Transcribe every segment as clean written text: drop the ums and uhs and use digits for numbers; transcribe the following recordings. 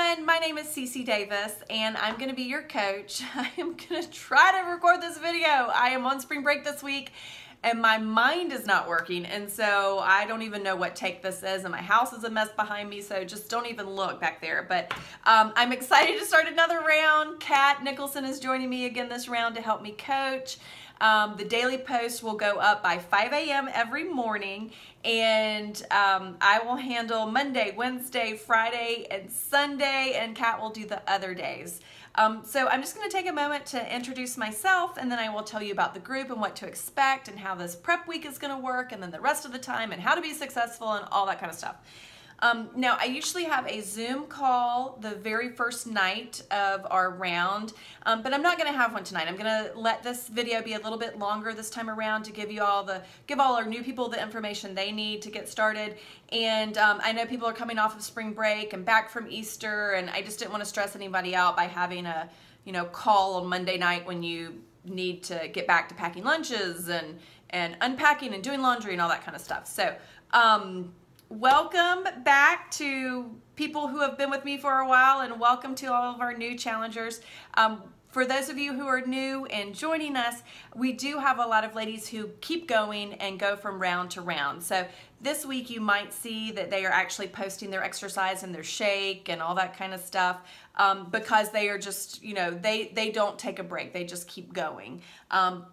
everyone, my name is Cece Davis and I'm going to be your coach. I am going to try to record this video. I am on spring break this week and my mind is not working, and so I don't even know what take this is, and my house is a mess behind me, so just don't even look back there. But I'm excited to start another round. Kat Nicholson is joining me again this round to help me coach. The daily post will go up by 5 a.m. every morning, and I will handle Monday, Wednesday, Friday, and Sunday, and Kat will do the other days. So I'm just going to take a moment to introduce myself, and then I will tell you about the group and what to expect and how this prep week is going to work, and then the rest of the time and how to be successful and all that kind of stuff. Now, I usually have a Zoom call the very first night of our round, but I'm not going to have one tonight. I'm going to let this video be a little bit longer this time around to give all our new people the information they need to get started. And I know people are coming off of spring break and back from Easter, and I just didn't want to stress anybody out by having a call on Monday night when you need to get back to packing lunches and unpacking and doing laundry and all that kind of stuff. So welcome back to people who have been with me for a while, and welcome to all of our new challengers. For those of you who are new and joining us, we do have a lot of ladies who keep going and go from round to round. So this week you might see that they are actually posting their exercise and their shake and all that kind of stuff because they are just, they don't take a break. They just keep going.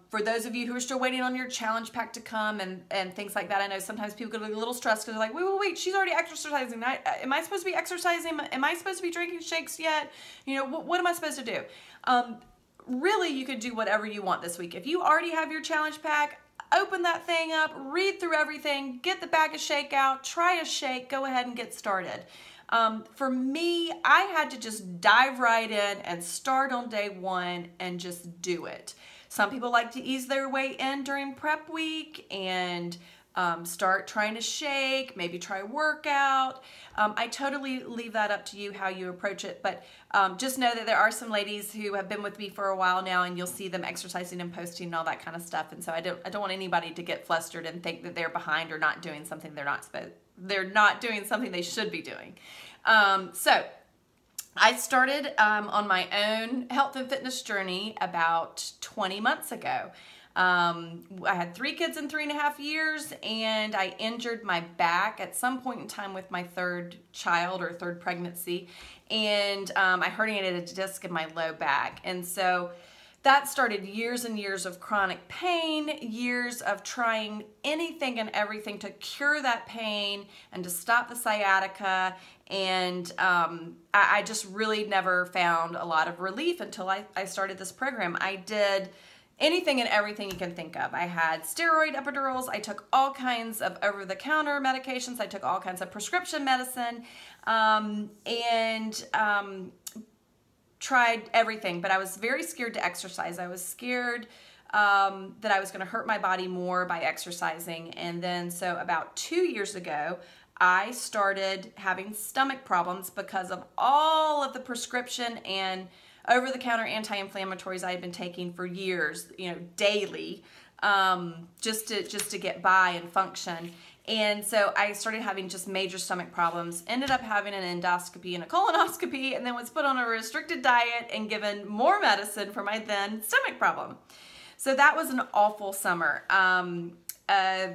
For those of you who are still waiting on your challenge pack to come and things like that, I know sometimes people get a little stressed because they're like, wait, she's already exercising. Am I supposed to be exercising? Am I supposed to be drinking shakes yet? What am I supposed to do? Really, you could do whatever you want this week. If you already have your challenge pack, open that thing up, read through everything, get the bag of shake out, try a shake, go ahead and get started. For me, I had to just dive right in and start on day one and just do it. Some people like to ease their way in during prep week and start trying to shake, maybe try a workout. I totally leave that up to you how you approach it, but just know that there are some ladies who have been with me for a while now, and you'll see them exercising and posting and all that kind of stuff. And so I don't want anybody to get flustered and think that they're behind or not doing something they're not doing something they should be doing. So I started on my own health and fitness journey about 20 months ago. I had 3 kids in 3.5 years, and I injured my back at some point in time with my third child or third pregnancy, and I herniated a disc in my low back. And so that started years and years of chronic pain, years of trying anything and everything to cure that pain and to stop the sciatica. And I just really never found a lot of relief until I started this program. I did anything and everything you can think of. I had steroid epidurals. I took all kinds of over-the-counter medications. I took all kinds of prescription medicine and tried everything. But I was very scared to exercise. I was scared that I was going to hurt my body more by exercising. And then so about 2 years ago, I started having stomach problems because of all of the prescription and over-the-counter anti-inflammatories I had been taking for years, daily, just to get by and function. And so I started having just major stomach problems, ended up having an endoscopy and a colonoscopy, and then was put on a restricted diet and given more medicine for my then stomach problem. So that was an awful summer.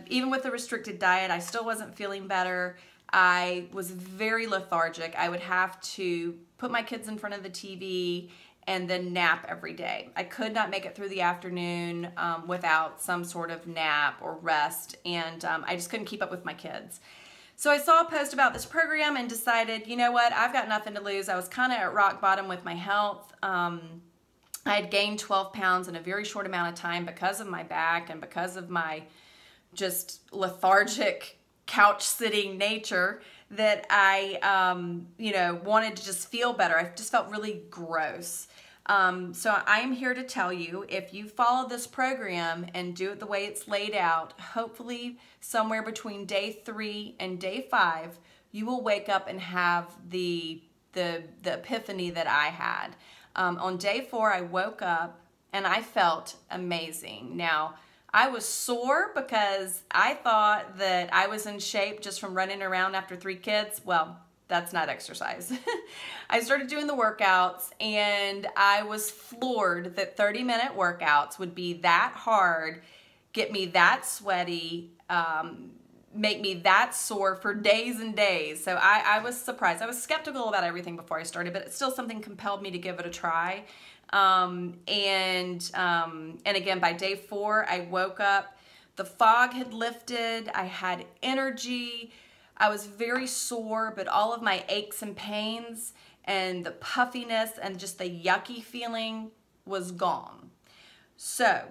Even with the restricted diet, I still wasn't feeling better. I was very lethargic. I would have to put my kids in front of the TV and then nap every day. I could not make it through the afternoon without some sort of nap or rest, and I just couldn't keep up with my kids. So I saw a post about this program and decided, you know what, I've got nothing to lose. I was kind of at rock bottom with my health. I had gained 12 pounds in a very short amount of time because of my back and because of my just lethargic couch-sitting nature that I, wanted to just feel better. I just felt really gross. So I am here to tell you, if you follow this program and do it the way it's laid out, hopefully somewhere between day 3 and day 5, you will wake up and have the epiphany that I had. On day 4, I woke up and I felt amazing. Now, I was sore because I thought that I was in shape just from running around after 3 kids. Well, That's not exercise. I started doing the workouts, and I was floored that 30-minute workouts would be that hard, get me that sweaty, make me that sore for days and days. So I was surprised. I was skeptical about everything before I started, but it's still something compelled me to give it a try. And again, by day 4, I woke up, the fog had lifted, I had energy, I was very sore, but all of my aches and pains and the puffiness and just the yucky feeling was gone. So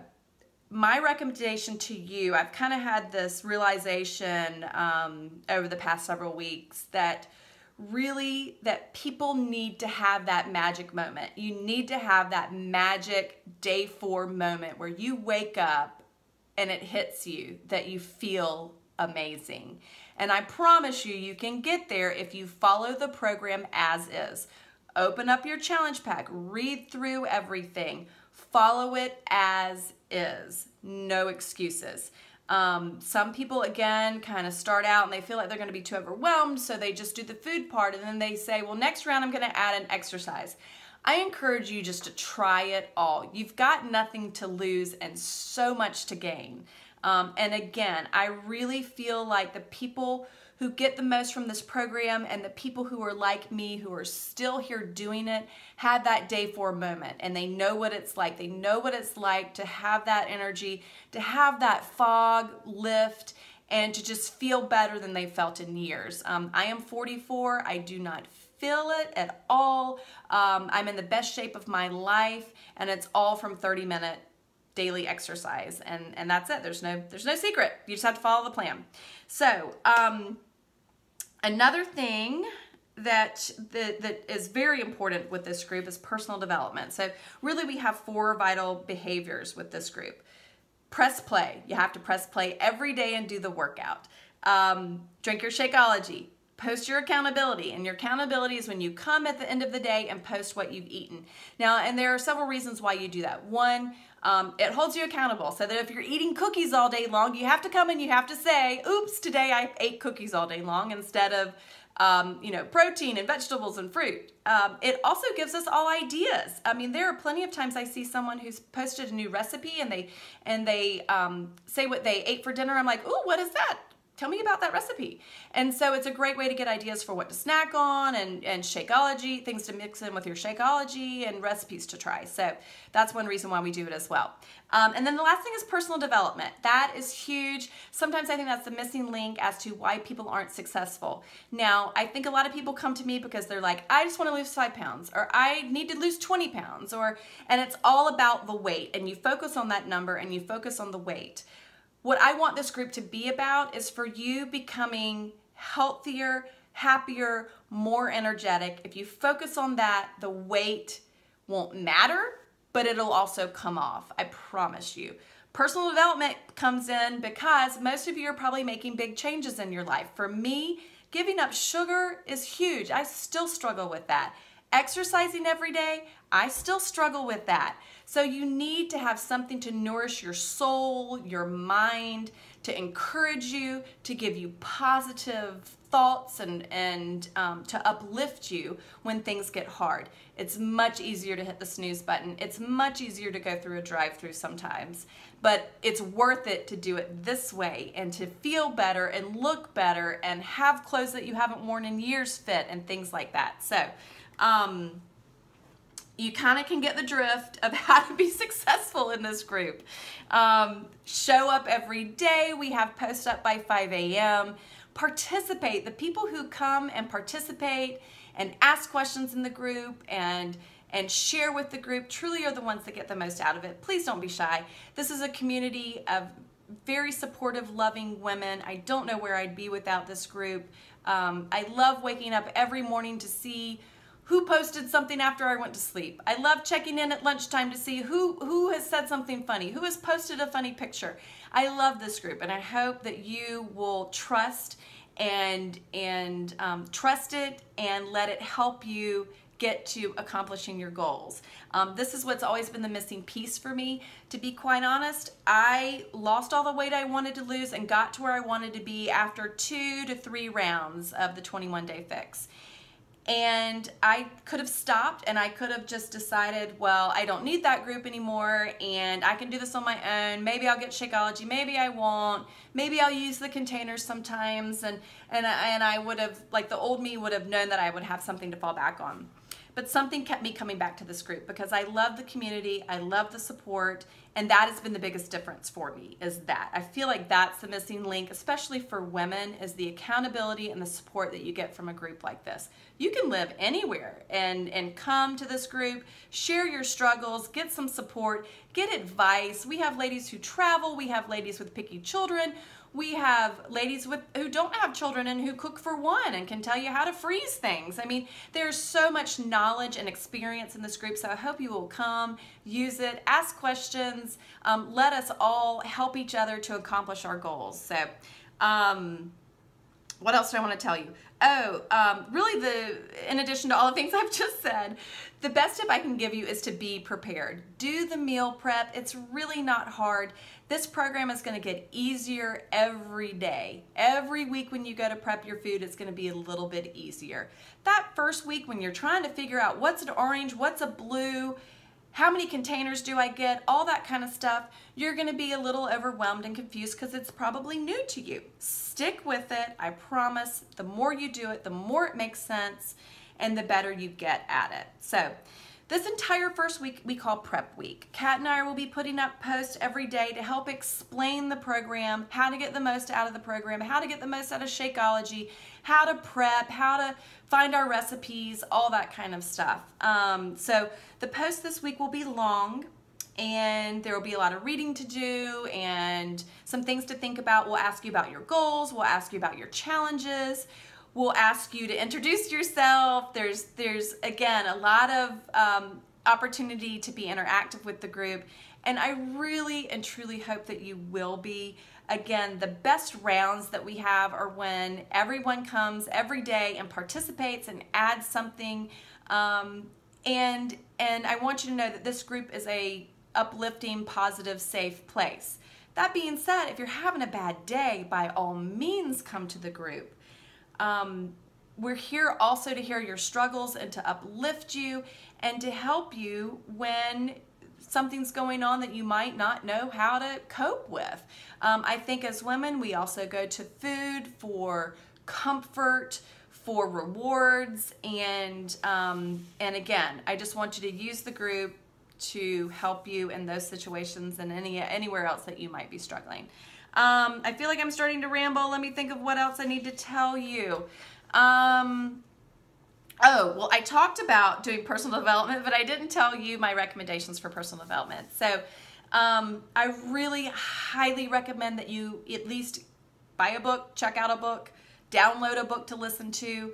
my recommendation to you, I've kind of had this realization over the past several weeks that really that people need to have that magic moment. You need to have that magic day 4 moment where you wake up and it hits you that you feel amazing. And I promise you, you can get there if you follow the program as is. Open up your challenge pack, read through everything, follow it as is, no excuses. Some people, again, kind of start out and they feel like they're going to be too overwhelmed, so they just do the food part, and then they say, well, next round I'm going to add an exercise. I encourage you just to try it all. You've got nothing to lose and so much to gain. And again, I really feel like the people who get the most from this program and the people who are like me, who are still here doing it, had that day 4 moment, and they know what it's like. They know what it's like to have that energy, to have that fog lift, and to just feel better than they felt in years. I am 44. I do not feel it at all. I'm in the best shape of my life, and it's all from 30-minute daily exercise, and that's it. There's no secret. You just have to follow the plan. So another thing that is very important with this group is personal development. So really we have 4 vital behaviors with this group. Press play. You have to press play every day and do the workout. Drink your Shakeology. Post your accountability, and your accountability is when you come at the end of the day and post what you've eaten. Now, and there are several reasons why you do that. One, it holds you accountable, so that if you're eating cookies all day long, you have to come and you have to say, oops, today I ate cookies all day long instead of protein and vegetables and fruit. It also gives us all ideas. I mean, there are plenty of times I see someone who's posted a new recipe and they say what they ate for dinner. I'm like, ooh, what is that? Tell me about that recipe. And so it's a great way to get ideas for what to snack on and Shakeology, things to mix in with your Shakeology and recipes to try. So that's one reason why we do it as well. And then the last thing is personal development. That is huge. Sometimes I think that's the missing link as to why people aren't successful. Now, I think a lot of people come to me because they're like, I just want to lose 5 pounds, or I need to lose 20 pounds, and it's all about the weight, and you focus on that number and you focus on the weight. What I want this group to be about is for you becoming healthier, happier, more energetic. If you focus on that, the weight won't matter, but it'll also come off. I promise you. Personal development comes in because most of you are probably making big changes in your life. For me, giving up sugar is huge. I still struggle with that. Exercising every day, I still struggle with that. So you need to have something to nourish your soul, your mind, to encourage you, to give you positive thoughts and to uplift you when things get hard. It's much easier to hit the snooze button. It's much easier to go through a drive-through sometimes, but it's worth it to do it this way and to feel better and look better and have clothes that you haven't worn in years fit and things like that. So you kind of can get the drift of how to be successful in this group. Show up every day. We have post up by 5 a.m. Participate. The people who come and participate and ask questions in the group and share with the group truly are the ones that get the most out of it. Please don't be shy. This is a community of very supportive, loving women. I don't know where I'd be without this group. I love waking up every morning to see who posted something after I went to sleep. I love checking in at lunchtime to see who has said something funny, who has posted a funny picture. I love this group, and I hope that you will trust and trust it and let it help you get to accomplishing your goals. This is what's always been the missing piece for me. To be quite honest, I lost all the weight I wanted to lose and got to where I wanted to be after 2 to 3 rounds of the 21-day fix. And I could have stopped and I could have just decided, well, I don't need that group anymore and I can do this on my own. Maybe I'll get Shakeology, maybe I won't. Maybe I'll use the containers sometimes, and I would have, like the old me would have known that I would have something to fall back on. But something kept me coming back to this group because I love the community, I love the support, and that has been the biggest difference for me, is that. I feel like that's the missing link, especially for women, is the accountability and the support that you get from a group like this. You can live anywhere and come to this group, share your struggles, get some support, get advice. We have ladies who travel, we have ladies with picky children, we have ladies who don't have children and who cook for one and can tell you how to freeze things. I mean, there's so much knowledge and experience in this group, so I hope you will come, use it, ask questions, let us all help each other to accomplish our goals. So, what else do I want to tell you? Really in addition to all the things I've just said, the best tip I can give you is to be prepared. Do the meal prep. It's really not hard. This program is going to get easier every day. Every week when you go to prep your food, it's going to be a little bit easier. That first week when you're trying to figure out what's an orange, what's a blue, how many containers do I get, all that kind of stuff, you're going to be a little overwhelmed and confused because it's probably new to you. Stick with it. I promise the more you do it, the more it makes sense and the better you get at it. So this entire first week we call Prep Week. Kat and I will be putting up posts every day to help explain the program, how to get the most out of the program, how to get the most out of Shakeology, how to prep, how to find our recipes, all that kind of stuff. So the post this week will be long and there will be a lot of reading to do and some things to think about. We'll ask you about your goals, we'll ask you about your challenges, we'll ask you to introduce yourself. There's again, a lot of opportunity to be interactive with the group, and I really and truly hope that you will be. Again, the best rounds that we have are when everyone comes every day and participates and adds something, and I want you to know that this group is a uplifting, positive, safe place. That being said, if you're having a bad day, by all means come to the group. We're here also to hear your struggles and to uplift you and to help you when something's going on that you might not know how to cope with. I think as women, we also go to food for comfort, for rewards, and again, I just want you to use the group to help you in those situations and anywhere else that you might be struggling. I feel like I'm starting to ramble. Let me think of what else I need to tell you. Oh, well, I talked about doing personal development, but I didn't tell you my recommendations for personal development. So I really highly recommend that you at least buy a book, check out a book, download a book to listen to,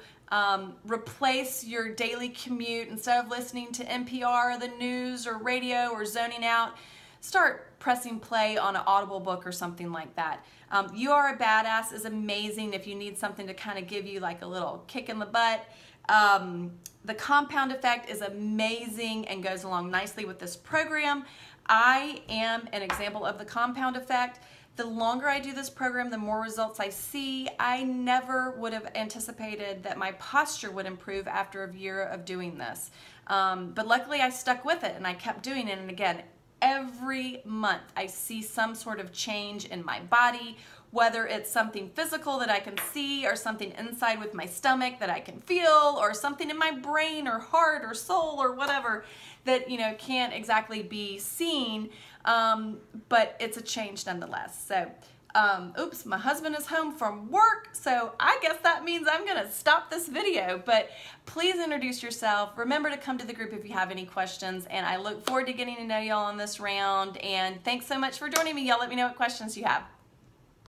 replace your daily commute. Instead of listening to NPR or the news or radio or zoning out, start pressing play on an Audible book or something like that. You Are a Badass is amazing if you need something to kind of give you like a little kick in the butt. The Compound Effect is amazing and goes along nicely with this program. I am an example of the Compound Effect. The longer I do this program, the more results I see. I never would have anticipated that my posture would improve after a year of doing this. But luckily I stuck with it and I kept doing it. And again, every month I see some sort of change in my body, whether it's something physical that I can see or something inside with my stomach that I can feel, or something in my brain or heart or soul or whatever that, you know, can't exactly be seen, but it's a change nonetheless. So, oops, my husband is home from work, so I guess that means I'm gonna stop this video, but please introduce yourself. Remember to come to the group if you have any questions, and I look forward to getting to know y'all on this round, and thanks so much for joining me. Y'all let me know what questions you have.